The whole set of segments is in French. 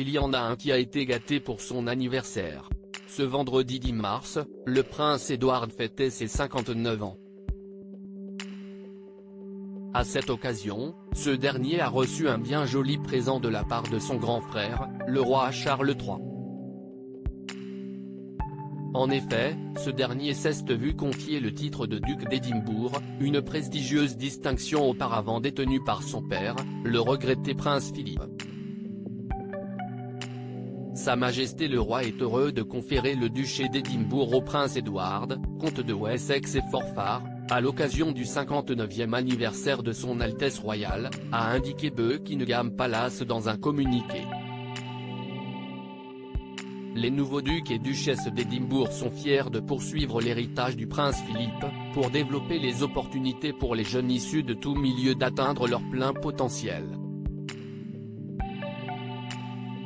il y en a un qui a été gâté pour son anniversaire. Ce vendredi 10 mars, le prince Édouard fêtait ses 59 ans. À cette occasion, ce dernier a reçu un bien joli présent de la part de son grand frère, le roi Charles III. En effet, ce dernier s'est vu confier le titre de duc d'Édimbourg, une prestigieuse distinction auparavant détenue par son père, le regretté prince Philippe. Sa Majesté le roi est heureux de conférer le duché d'Édimbourg au prince Édouard, comte de Wessex et Forfar, à l'occasion du 59e anniversaire de son Altesse royale, a indiqué Buckingham Palace dans un communiqué. Les nouveaux ducs et duchesses d'Édimbourg sont fiers de poursuivre l'héritage du prince Philippe, pour développer les opportunités pour les jeunes issus de tout milieu d'atteindre leur plein potentiel.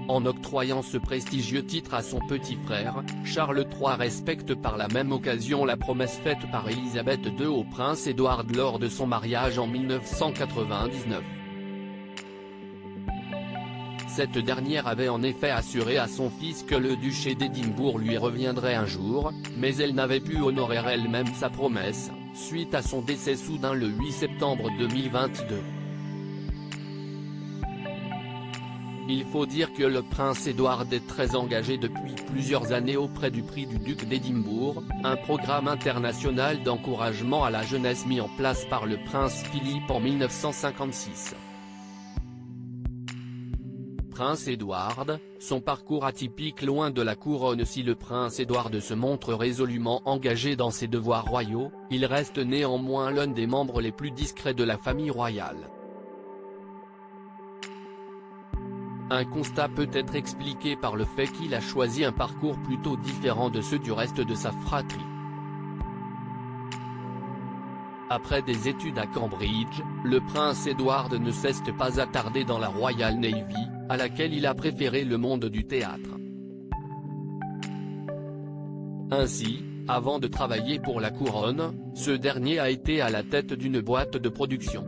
En octroyant ce prestigieux titre à son petit frère, Charles III respecte par la même occasion la promesse faite par Élisabeth II au prince Édouard lors de son mariage en 1999. Cette dernière avait en effet assuré à son fils que le duché d'Édimbourg lui reviendrait un jour, mais elle n'avait pu honorer elle-même sa promesse, suite à son décès soudain le 8 septembre 2022. Il faut dire que le prince Édouard est très engagé depuis plusieurs années auprès du prix du duc d'Édimbourg, un programme international d'encouragement à la jeunesse mis en place par le prince Philippe en 1956. Prince Édouard, son parcours atypique loin de la couronne. Si le prince Édouard se montre résolument engagé dans ses devoirs royaux, il reste néanmoins l'un des membres les plus discrets de la famille royale. Un constat peut être expliqué par le fait qu'il a choisi un parcours plutôt différent de ceux du reste de sa fratrie. Après des études à Cambridge, le prince Édouard ne s'est pas attardé dans la Royal Navy, à laquelle il a préféré le monde du théâtre. Ainsi, avant de travailler pour la couronne, ce dernier a été à la tête d'une boîte de production.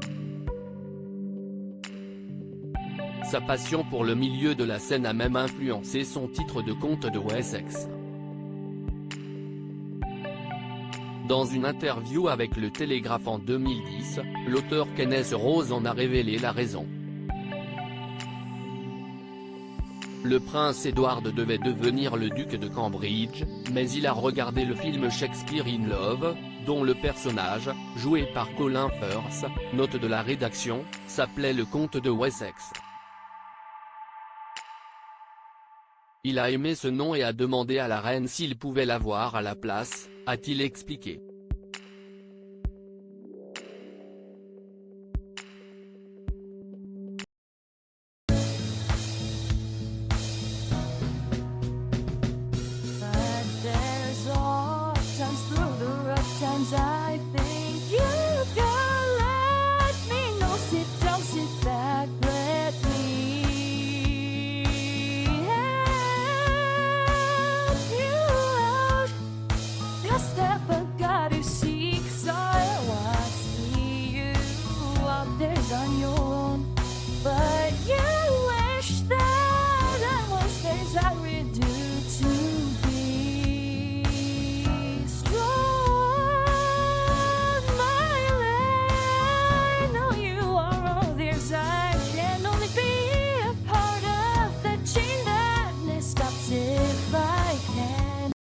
Sa passion pour le milieu de la scène a même influencé son titre de comte de Wessex. Dans une interview avec le Télégraphe en 2010, l'auteur Kenneth Rose en a révélé la raison. Le prince Édouard devait devenir le duc de Cambridge, mais il a regardé le film Shakespeare in Love, dont le personnage, joué par Colin Firth, note de la rédaction, s'appelait le comte de Wessex. Il a aimé ce nom et a demandé à la reine s'il pouvait l'avoir à la place, a-t-il expliqué. But there's all times through the rough times I